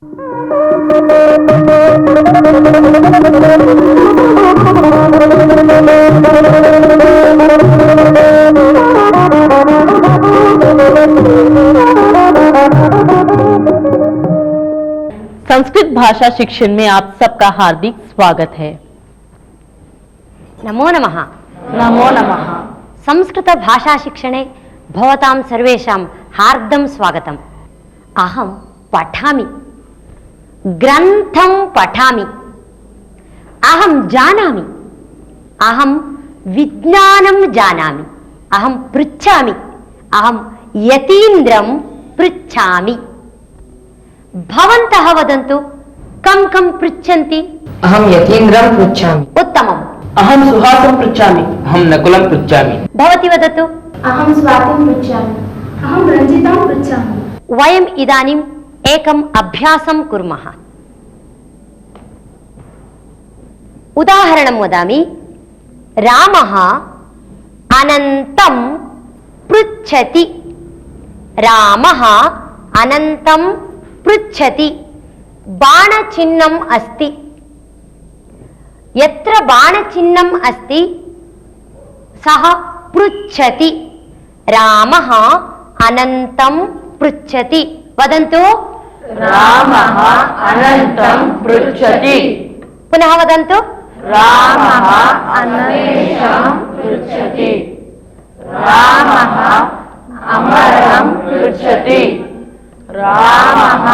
संस्कृत भाषा शिक्षण में आप सबका हार्दिक स्वागत है। नमो नमः। नमो नमः। संस्कृत भाषा शिक्षणे भवतां सर्वेषां हार्दं स्वागतम्। अहं पठामि, ग्रन्थं पठामि, अहं जानामि, अहं विज्ञानं जानामि, अहं पृच्छामि, अहं यतीन्द्रं पृच्छामि। भवन्तः वदन्तु, कं कं पृच्छन्ति? अहं यतीन्द्रं पृच्छामि। उत्तमम्। अहं सुहासं पृच्छामि। अहं नकुलं पृच्छामि। भवती वदतु। अहं स्वातिं पृच्छामि। अहं रञ्जितां पृच्छामि। वयम् इदानीम् एकम् अभ्यासं कुर्मः। उदाहरणं वदामि। रामः अनन्तं पृच्छति। रामः अनन्तं पृच्छति। बाणचिह्नम् अस्ति। यत्र बाणचिह्नम् अस्ति सः पृच्छति। रामः अनन्तं पृच्छति। वदन्तु। रामः अनन्तं पृच्छति। पुनः वदन्तु। रामः अन्वेषं पृच्छति। रामः अमरं पृच्छति। रामः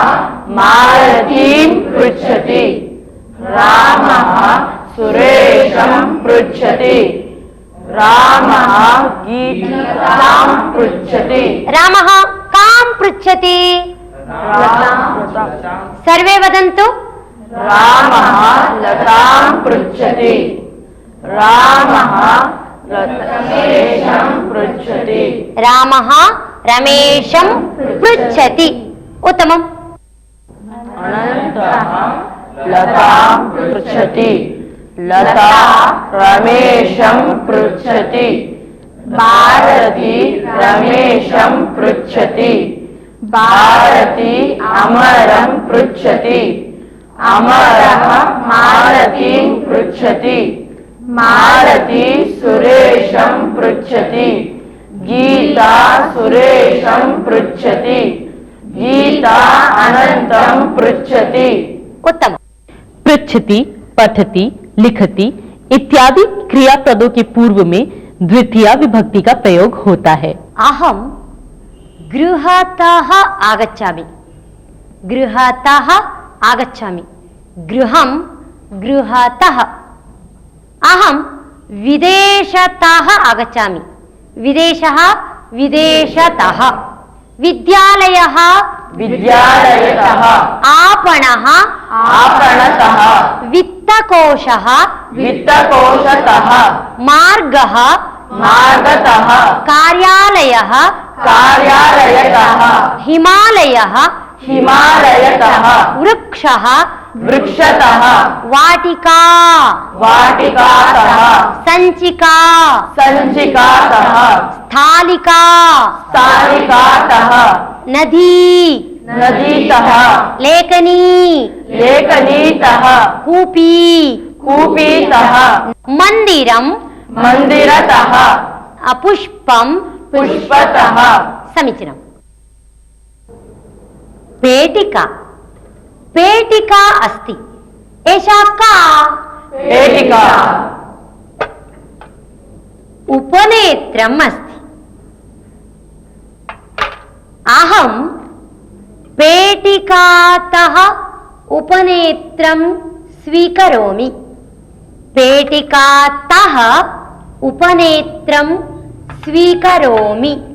मालतीं पृच्छति। रामः सुरेशं पृच्छति। रामः गीतां पृच्छति। रामः कां पृच्छति? सर्वे वदन्तु। रामः लतां पृच्छति। रामः रमेशं पृच्छति। रामः रमेशं पृच्छति। उत्तमम्। अनन्तः लतां पृच्छति। लता रमेशं पृच्छति। भारती रमेशं पृच्छति। भारती अमरं पृच्छति। अमरः मालतीं पृच्छति। मालती सुरेशं पृच्छति। गीता सुरेशं पृच्छति। गीता अनन्तं पृच्छति। उत्तम। पृच्छति, पठति, लिखति इत्यादि क्रियापदों के पूर्व में द्वितीया विभक्ति का प्रयोग होता है। अहं गृहतः आगच्छामि। गृहतः आगच्छामि। गृहं गृहतः। अहं विदेशतः आगच्छामि। विदेशः विदेशतः। विद्यालयः विद्यालयतः। आपणः आपणतः। वित्तकोशः वित्तकोशतः। मार्गः मार्गतः। कार्यालयः कार्यालयतः। हिमालयः हिमालयतः। वृक्षः वृक्षतः। वाटिका वाटिकातः। सञ्चिका सञ्चिकातः। स्थालिका स्थालिकातः। नदी नदीतः। लेखनी लेखनीतः। कूपी कूपीतः। मन्दिरं मन्दिरतः। पुष्पं पुष्पतः। समीचीनम्। पेटिका पेटिका अस्ति। एषा का? पेटिका। उपनेत्रम् अस्ति। अहं पेटिकातः उपनेत्रं स्वीकरोमि। पेटिकातः उपनेत्रं स्वीकरोमि।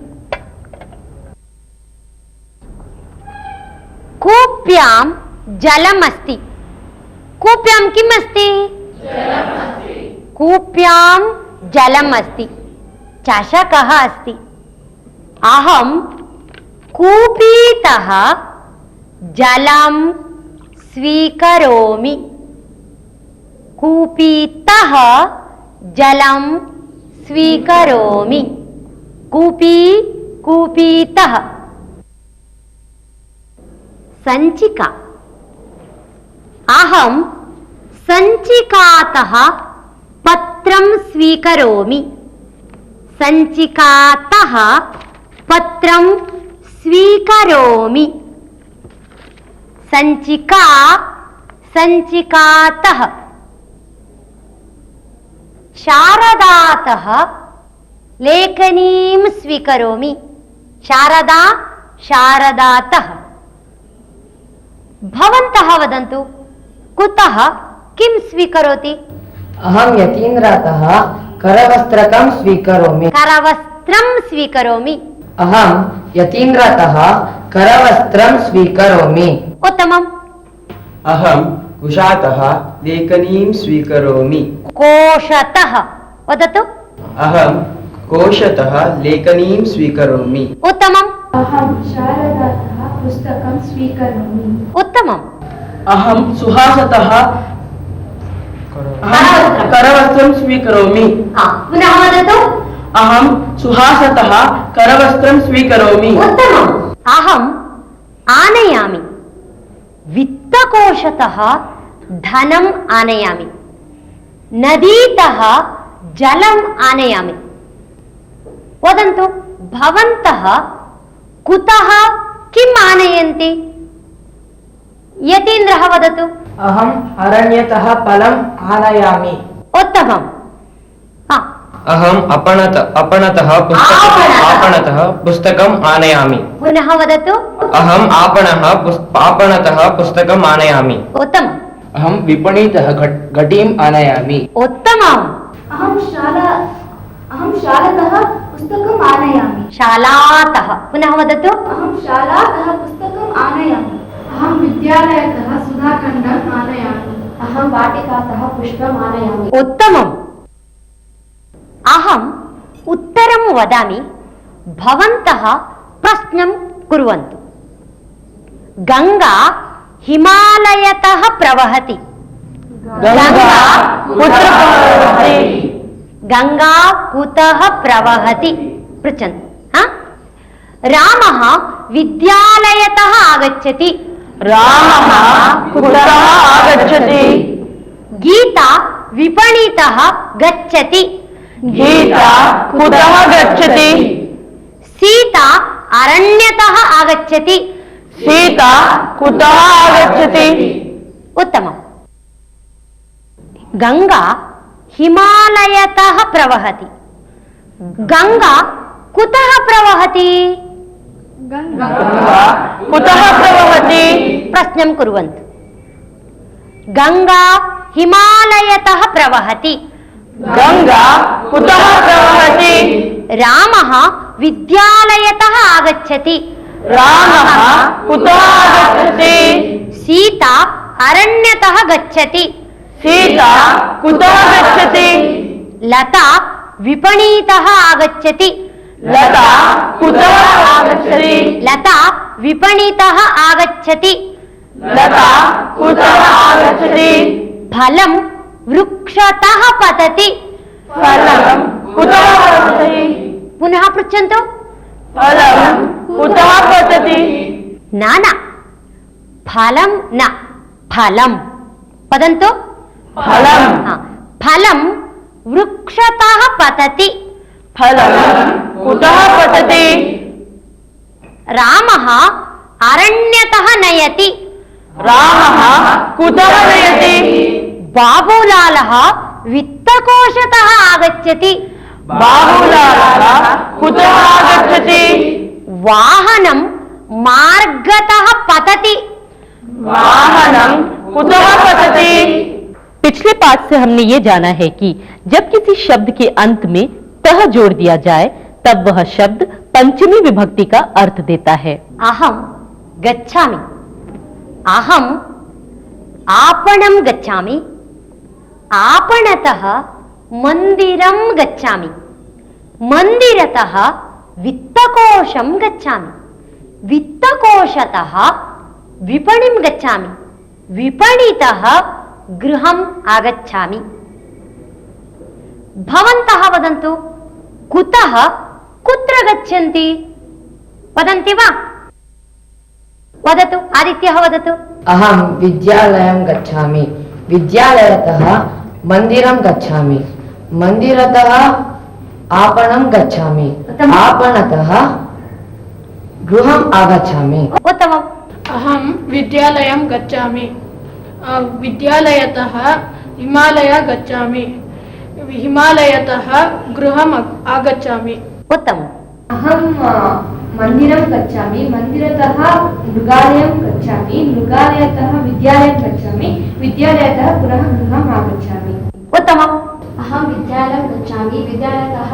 कूप्यां जलमस्ति। कूप्यां किम् अस्ति? कूप्यां जलमस्ति। चषकः अस्ति। अहं कूपीतः जलं स्वीकरोमि। कूपीतः जलं स्वीकरोमि। कूपी कूपीतः। सञ्चिका अहं सञ्चिकातः पत्रं स्वीकरोमि। सञ्चिकातः पत्रं स्वीकरोमि। सञ्चिका सञ्चिकातः। शारदातः लेखनीं स्वीकरोमि। शारदा शारदातः। भवन्तः वदन्तु कुतः किं स्वीकरोति? अहं यतीन्द्रातः करवस्त्रकं स्वीकरोमि। करवस्त्रं स्वीकरोमि। अहं यतीन्द्रातः करवस्त्रं स्वीकरोमि। उत्तमम्। अहं कुशातः लेखनीं स्वीकरोमि। कोशतः वदतु। अहं कोशतः लेखनीं स्वीकरोमि। उत्तमम्। अहं शारदातः पुस्तकं स्वीकरोमि। उत्तमम्। अहं सुहासतः करवस्त्रं स्वीकरोमि। पुनः वदतु। अहं सुहासतः करवस्त्रं स्वीकरोमि। उत्तमम्। अहम् आनयामि। वित्तकोशतः धनम् आनयामि। नदीतः जलम् आनयामि। वदन्तु भवन्तः कुतः किम् आनयन्ति? यतीन्द्रः वदतु। अहम् अरण्यतः फलम् आनयामि। उत्तमम्। अहम् आपणतः पुस्तकम् आनयामि। पुनः वदतु। अहम् आपणतः पुस्तकम् आनयामि। उत्तमम्। अहं विपणितः घटीम् आनयामि। उत्तमम्। अहं शालातः पुस्तकम् आनयामि। शालातः। पुनः वदतु। अहं शालातः पुस्तकम् आनयामि। अहं विद्यालयतः सुधाखण्डम् आनयामि। अहं वाटिकातः पुष्पम् आनयामि। उत्तमम्। अहम् उत्तरं वदामि, भवन्तः प्रश्नं कुर्वन्तु। गङ्गा हिमालयतः प्रवहति। गङ्गा कुतः प्रवहति? पृच्छन्तु। रामः विद्यालयतः आगच्छति। रामः कुतः आगच्छति? गीता विपणितः गच्छति। गीता कुतः गच्छति? सीता अरण्यतः आगच्छति। सीता कुतः आगच्छति? उत्तमम्। गङ्गा हिमालयतः प्रवहति। गङ्गा कुतः प्रवहति? गङ्गा कुतः प्रवहति? प्रश्नं कुर्वन्तु। गङ्गा हिमालयतः प्रवहति। गङ्गा कुतः प्रवहति? रामः विद्यालयतः आगच्छति। रामः कुतः आगच्छति? सीता अरण्यतः गच्छति। सीता कुतः गच्छति? लता विपणितः आगच्छति। लता कुतः आगच्छति? लता विपणितः आगच्छति। लता कुतः आगच्छति? फलं वृक्षतः पतति। फलं कुतः पतति? पुनः पृच्छन्तु। फलं कुतः पतति? न फलं न फलं वदन्तु। फलं फलं वृक्षतः पतति। फलं कुतः पतति? रामः अरण्यतः नयति। रामः कुतः नयति? बाबूलालः वित्तकोशतः आगच्छति। बाहुलालः कुतः आगच्छति? वाहनं मार्गतः पतति। वाहनं कुतः पतति? पिछले पाठ से हमने ये जाना है कि जब किसी शब्द के अंत में तह जोड़ दिया जाए तब वह शब्द पंचमी विभक्ति का अर्थ देता है। अहं गच्छामि। अहम् आपणं गच्छामि। आपणतः मन्दिरं गच्छामि। मन्दिरतः वित्तकोशं गच्छामि। वित्तकोशतः विपणिं गच्छामि। विपणितः गृहम् आगच्छामि। भवन्तः वदन्तु कुतः कुत्र गच्छन्ति? वदन्ति वा? वदतु। आदित्यः वदतु। अहं विद्यालयं गच्छामि, विद्यालयतः मन्दिरं गच्छामि, मन्दिरतः आपणं गच्छामि, आपणतः गृहम् आगच्छामि। उत्तमम्। अहं विद्यालयं गच्छामि, विद्यालयतः हिमालय गच्छामि, हिमालयतः गृहम् आगच्छामि। उत्तमम्। अहं मन्दिरं गच्छामि, मन्दिरतः मृगालयं गच्छामि, मृगालयतः विद्यालयं गच्छामि, विद्यालयतः पुनः गृहम् आगच्छामि। उत्तमम्। अहं विद्यालयं गच्छामि, विद्यालयतः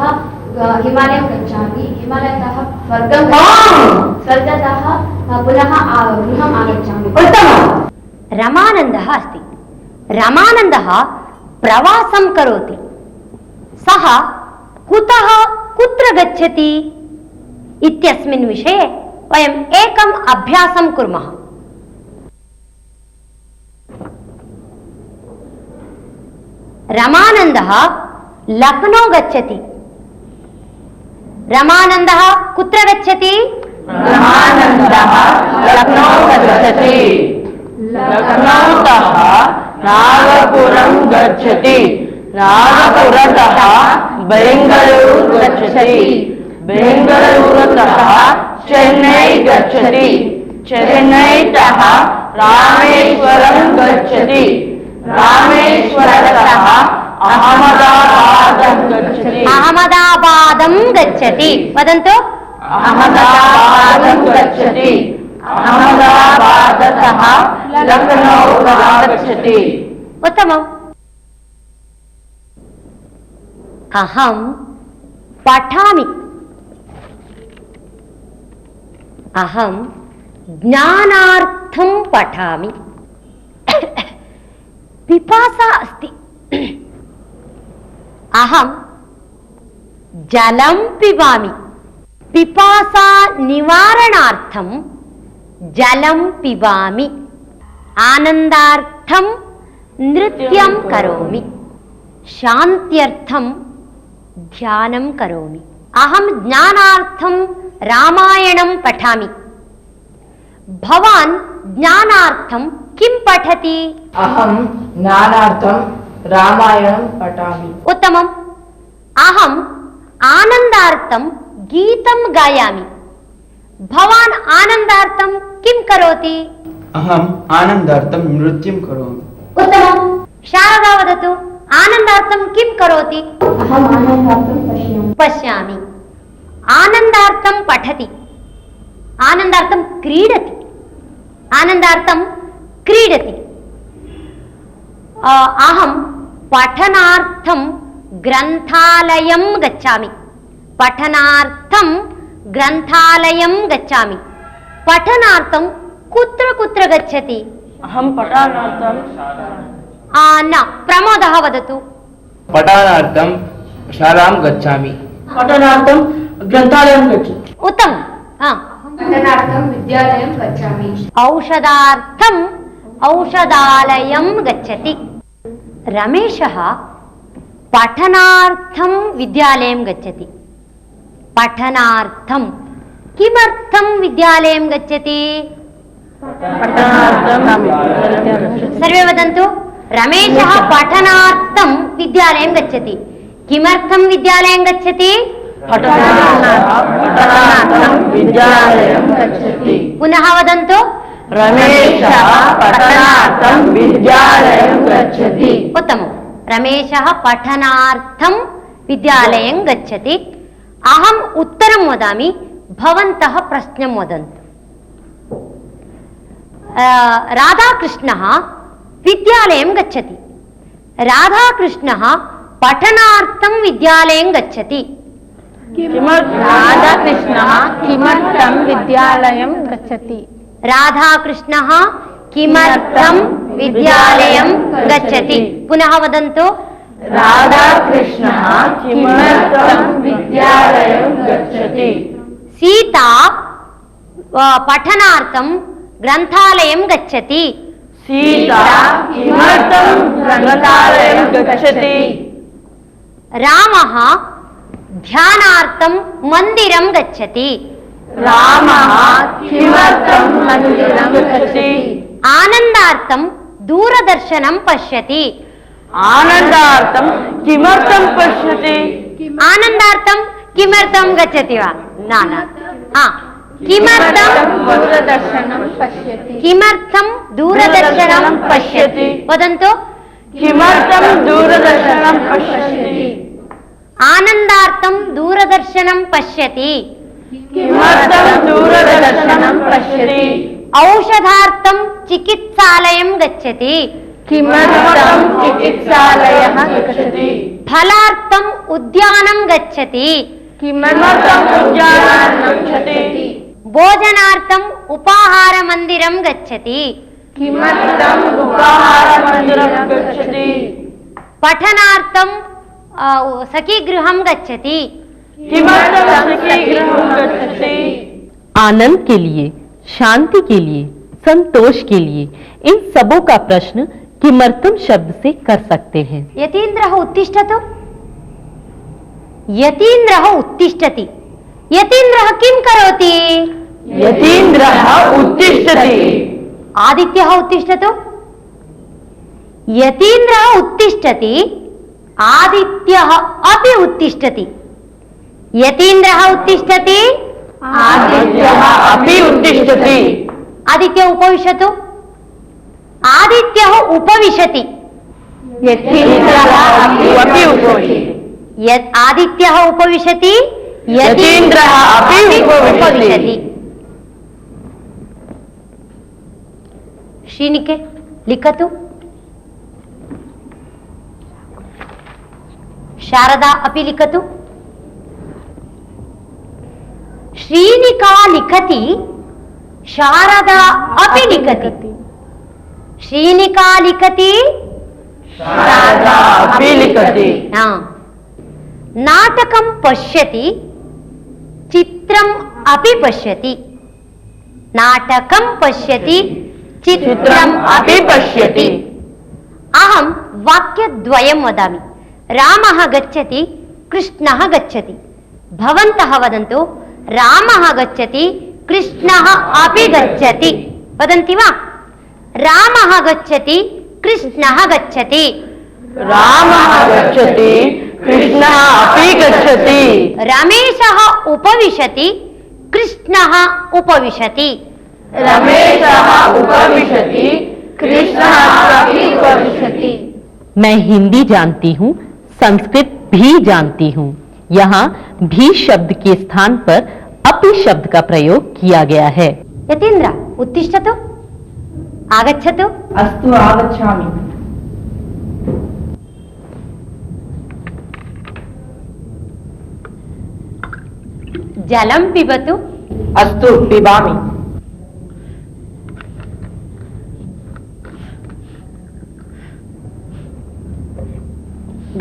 हिमालयं गच्छामि, हिमालयतः स्वर्गं गच्छामि, स्वर्गतः पुनः गृहम् आगच्छामि। उत्तमम्। रमानन्दः अस्ति। रमानन्दः प्रवासं करोति। सः कुतः कुत्र गच्छति इत्यस्मिन् विषये वयम् एकम् अभ्यासं कुर्मः। रमानन्दः लखनौ गच्छति। रमानन्दः कुत्र गच्छति? रमानन्दः लखनौ गच्छति। लखनौतः नागपुरं गच्छति। नागपुरतः बेङ्गलूरु गच्छति। बेङ्गलूरुतः चेन्नै गच्छति। चेन्नैतः रामेश्वरं गच्छति। रामेश्वरतः अहमदाबादं गच्छति। अहमदाबादं गच्छति। वदन्तु। अहमदाबादं गच्छति। अहमदाबादतः लखनौ गच्छति। उत्तमम्। अहं पठामि। अहं ज्ञानार्थं पठामि। पिपासा अस्ति। अहं जलं पिबामि। पिपासा निवारणार्थं जलं पिबामि। आनन्दार्थं नृत्यं करोमि। शान्त्यर्थं ध्यानं करोमि। अहं ज्ञानार्थं रामायणं पठामि। भवान् ज्ञानार्थं किं पठति? अहं ज्ञानार्थं रामायणं पठामि। उत्तमम्। अहम् आनन्दार्थं गीतं गायामि। भवान् आनन्दार्थं किं करोति? अहम् आनन्दार्थं नृत्यं करोमि। उत्तमम्। शारदा वदतु, आनन्दार्थं किं करोति? अहम् आनन्दार्थं पश्यामि। पश्यामि। आनन्दार्थं पठति। आनन्दार्थं क्रीडति। आनन्दार्थं क्रीडति। अहं पठनार्थं ग्रन्थालयं गच्छामि। पठनार्थं ग्रन्थालयं गच्छामि। पठनार्थं कुत्र कुत्र गच्छति? अहं पठनार्थं न, प्रमोदः वदतु। पठनार्थं शालां गच्छामि। पठनार्थं ग्रन्थालयं गच्छति। उत्तमम्। पठनार्थं विद्यालयं गच्छामि। औषधार्थं औषधालयं गच्छति। रमेशः पठनार्थं विद्यालयं गच्छति। पठनार्थं किमर्थं विद्यालयं गच्छति? सर्वे वदन्तु। रमेशः पठनार्थं विद्यालयं गच्छति। किमर्थं विद्यालयं गच्छति? पठनार्थं विद्यालयं गच्छति। पुनः वदन्तु। रमेशः पठनार्थं विद्यालयं गच्छति। उत्तमम्। रमेशः पठनार्थं विद्यालयं गच्छति। अहम् उत्तरं वदामि, भवन्तः प्रश्नं वदन्तु। राधाकृष्णः विद्यालयं गच्छति। राधाकृष्णः पठनार्थं विद्यालयं गच्छति। राधाकृष्णः किमर्थं विद्यालयं गच्छति? राधाकृष्णः किमर्थं विद्यालयं गच्छति? पुनः वदन्तु। राधाकृष्णः किमर्थं विद्यालयं गच्छति? सीता पठनार्थं ग्रन्थालयं गच्छति। सीता किमर्थं ग्रन्थालयं गच्छति? रामः ध्यानार्थं मन्दिरं गच्छति। रामः किमर्थं मन्दिरं गच्छति? आनंदार्थम दूरदर्शनं पश्यति आनंदार्थम किमर्थम पश्यति आनंदार्थम किमर्थं गच्छति वा न किमर्थं दूरदर्शनं पश्यति किमर्थं दूरदर्शनं पश्यति वदन्तु किमर्थं दूरदर्शनं पश्यति आनंदार्थं दूरदर्शनं पश्यति किमर्थं दूरदर्शनं पश्यति औषधार्थं चिकित्सालयं गच्छति किमर्थं चिकित्सालयः गच्छति फलार्थम् उद्यानं गच्छति किमर्थम् उद्यानं गच्छति भोजनार्थम् उपाहारमन्दिरं गच्छति किमर्थम् उपाहारमन्दिरं गच्छति पठनार्थं सखीगृहं गच्छति किमर्थं सखीगृहं गच्छति आनंद के लिए, शांति के लिए, संतोष के लिए इन सबों का प्रश्न किमर्थम शब्द से कर सकते हैं। यतीन्द्रः उत्तिष्ठतु यतीन्द्रः उत्तिष्ठति यतीन्द्रः किं करोति यतीन्द्रः उत्तिष्ठति आदित्यः उत्तिष्ठतु यतीन्द्रः उत्तिष्ठति आदित्यः अपि उत्तिष्ठति यतीन्द्रः उत्तिष्ठति आदित्यः अपि उत्तिष्ठति आदित्यः उपविशतु आदित्यः उपविशति यतीन्द्रः अपि उपविशति यत् आदित्यः उपविशति यतीन्द्रः अपि उपविशति श्रीनिके लिखतु शारदा अपि लिखतु श्रीनिका लिखति शारदा अपि लिखति श्रीनिका लिखति शारदा अपि लिखति नाटकं पश्यति चित्रम् अपि पश्यति नाटकं पश्यति चित्रम् अपि पश्यति अहं वाक्यद्वयं वदामि रामः गच्छति कृष्णः गच्छति भवन्तः वदन्तु रामः गच्छति कृष्णः अपि गच्छति वदन्ति वा रामः गच्छति कृष्णः गच्छति रामः गच्छति कृष्णः अपि गच्छति रमेशः उपविशति कृष्णः उपविशति रमेशः उपविशति कृष्णः अपि उपविशति मैं हिंदी जानती हूँ, संस्कृत भी जानती हूँ। यहाँ भी शब्द के स्थान पर अपि शब्द का प्रयोग किया गया है। यतीन्द्र उत्तिष्ठतु आगच्छतु अस्तु आगच्छामि जलं पिबतु अस्तु पिबामि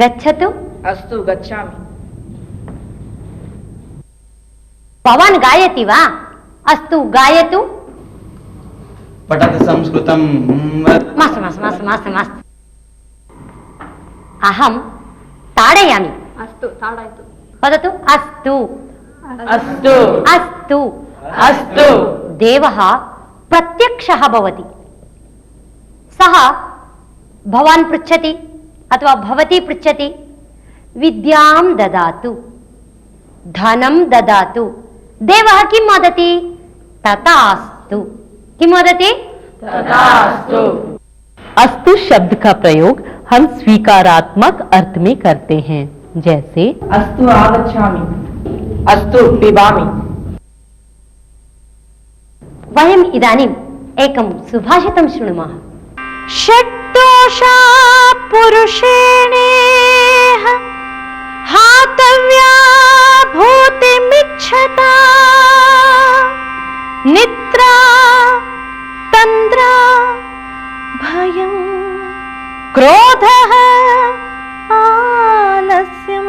गच्छतु अस्तु गच्छामि भवान् गायति वा अस्तु गायतु पठति संस्कृतं मास्तु मास्तु मास्तु मास्तु मास्तु अहं ताडयामि अस्तु ताडयतु वदतु अस्तु अस्तु अस्तु अस्तु देवः प्रत्यक्षः भवति सः भवान् पृच्छति अथवा भवती पृच्छति विद्यां ददातु धनं ददातु देवः किं वदति तथास्तु किं वदति तथास्तु अस्तु शब्द का प्रयोग हम स्वीकारात्मक अर्थ में करते हैं, जैसे अस्तु आगच्छामि अस्तु पिबामि वयम् इदानीम् एकं सुभाषितं शृणुमः षट्दोषा पुरुषेणेह हातव्या भूतिमिच्छता निद्रा तन्द्रा भयं क्रोधः आलस्यं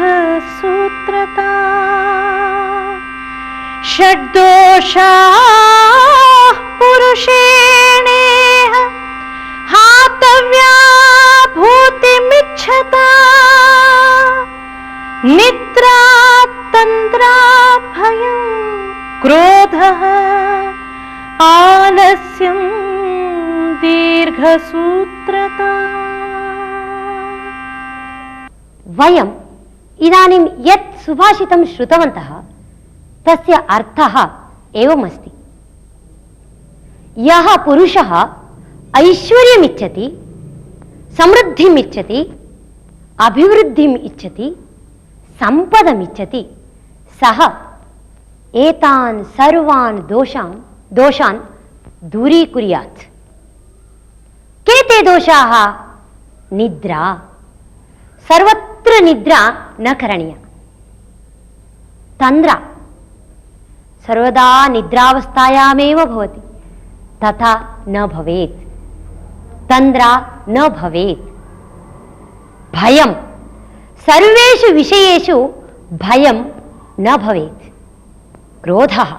दीर्घसूत्रता षड्दोषाः पुरुषेणेह हातव्या भूतिमिच्छता निद्रा तन्द्रा भयं क्रोधः आलस्यं दीर्घसूत्रता। वयम् इदानीं यत् सुभाषितं श्रुतवन्तः तस्य अर्थः एवमस्ति। यः पुरुषः ऐश्वर्यम् इच्छति, समृद्धिम् इच्छति, अभिवृद्धिम् इच्छति, सम्पदम् इच्छति, सः एतान् सर्वान् दोषान् दूरीकुर्यात्। के ते दोषाः? निद्रा। सर्वत्र निद्रा न करणीया। तन्द्रा सर्वदा निद्रावस्थायामेव भवति, तथा न भवेत्। तन्द्रा न भवेत्। भयं सर्वेषु विषयेषु भयं न भवेत्। क्रोधः,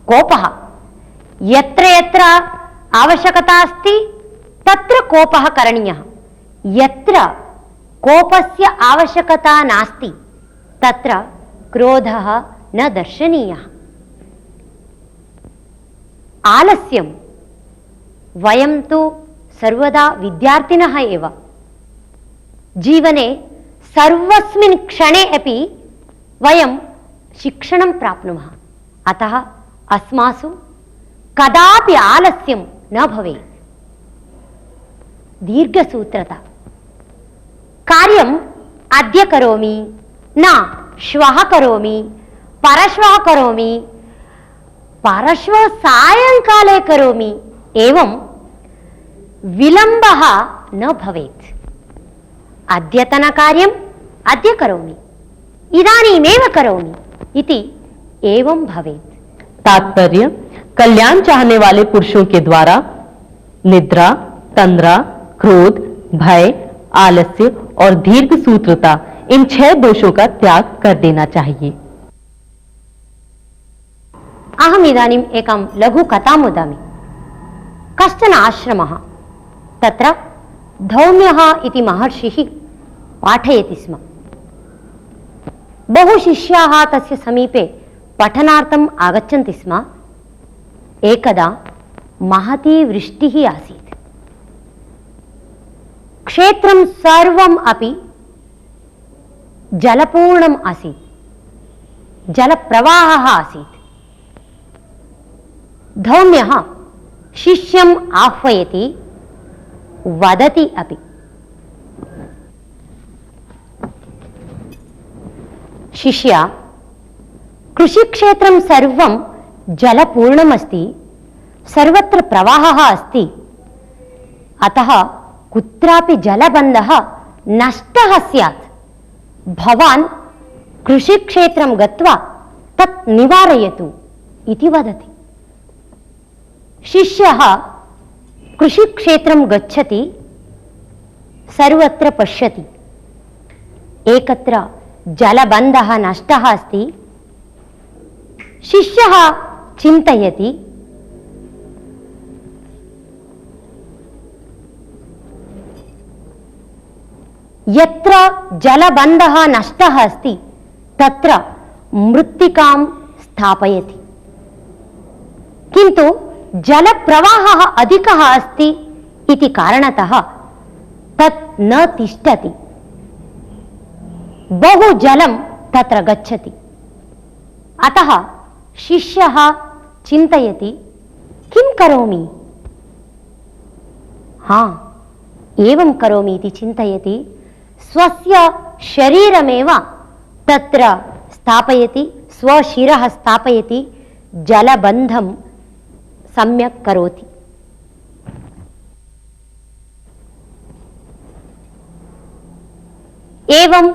कोपः यत्र यत्र आवश्यकता अस्ति तत्र कोपः करणीयः। यत्र कोपस्य आवश्यकता नास्ति तत्र क्रोधः न दर्शनीयः। आलस्यं, वयं तु सर्वदा विद्यार्थिनः एव। जीवने सर्वस्मिन् क्षणे अपि वयं शिक्षणं प्राप्नुमः। अतः अस्मासु कदापि आलस्यं न भवेत्। दीर्घसूत्रता। कार्यम् अद्य करोमि, न श्वः करोमि, परश्वः करोमि, परश्वः सायंकाले करोमि, एवं विलम्बः न भवेत्। अद्यतनकार्यम् अद्य करोमि, इदानीमेव करोमि इति एवं भवेत्। तात्पर्य, कल्याण चाहने वाले पुरुषों के द्वारा निद्रा, तंद्रा, क्रोध, भय, आलस्य और दीर्घ सूत्रता, इन 6 दोषों का त्याग कर देना चाहिए। अहम् इदानीम् एकां लघु कथां वदामि। कश्चन आश्रमः, तत्र धौम्यः इति महर्षिः पाठयति स्म। बहु शिष्याः तस्य समीपे पठनार्थम् आगच्छन्ति स्म। एकदा महती वृष्टिः आसीत्। क्षेत्रं सर्वम् अपि जलपूर्णम् आसीत्। जलप्रवाहः आसीत्। धौम्यः शिष्यम् आह्वयति, वदति अपि। शिष्य, कृषिक्षेत्रं सर्वं जलपूर्णमस्ति, सर्वत्र प्रवाहः अस्ति, अतः कुत्रापि जलबन्धः नष्टः स्यात्। भवान् कृषिक्षेत्रं गत्वा तत् निवारयतु इति वदति। शिष्यः कृषिक्षेत्रं गच्छति, सर्वत्र पश्यति। एकत्र जलबन्धः नष्टः अस्ति। शिष्यः चिन्तयति, यत्र जलबन्धः नष्टः अस्ति तत्र मृत्तिकां स्थापयति, किन्तु जलप्रवाहः अधिकः अस्ति इति कारणतः तत् न तिष्ठति। बहु जलं तत्र गच्छति। अतः शिष्यः चिन्तयति, किं करोमि? एवं करोमि इति चिन्तयति। स्वस्य शरीरमेव तत्र स्थापयति, स्वशिरः स्थापयति, जलबन्धं सम्यक् करोति। एवं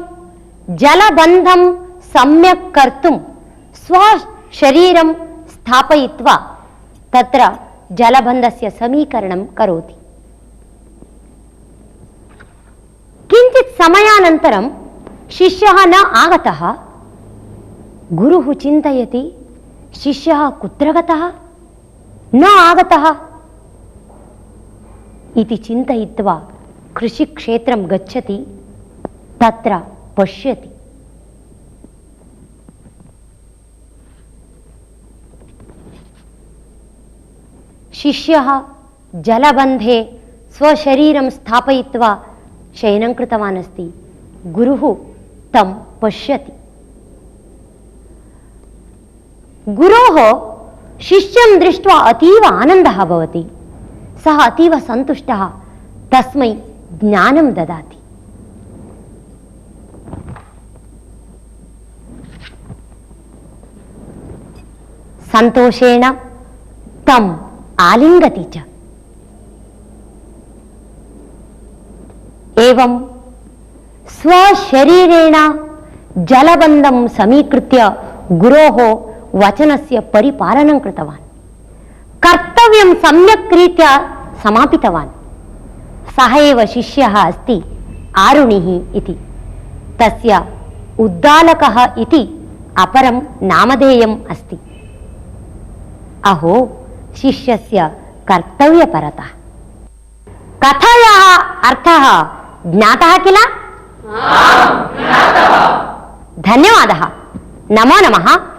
जलबन्धं सम्यक् कर्तुं स्वशरीरं स्थापयित्वा तत्र जलबन्धस्य समीकरणं करोति। किञ्चित् समयानन्तरं शिष्यः न आगतः। गुरुः चिन्तयति, शिष्यः कुत्र गतः? न आगतः इति चिन्तयित्वा कृषिक्षेत्रं गच्छति, तत्र पश्यति। शिष्यः जलबन्धे स्वशरीरं स्थापयित्वा शयनं कृतवान् अस्ति। गुरुः तं पश्यति। गुरोः शिष्यं दृष्ट्वा अतीव आनन्दः भवति। सः अतीव सन्तुष्टः, तस्मै ज्ञानं ददाति। सन्तोषेण तम् आलिङ्गति च। एवं स्वशरीरेण जलबन्धं समीकृत्य गुरोः वचनस्य परिपालनं कृतवान्। कर्तव्यं सम्यक् रीत्या समापितवान्। सः एव शिष्यः अस्ति आरुणिः इति। तस्य उद्दालकः इति अपरं नामधेयम् अस्ति। अहो शिष्यस्य कर्तव्यपरता। कथायाः अर्थः ज्ञातः किल? धन्यवादः। नमो नमः।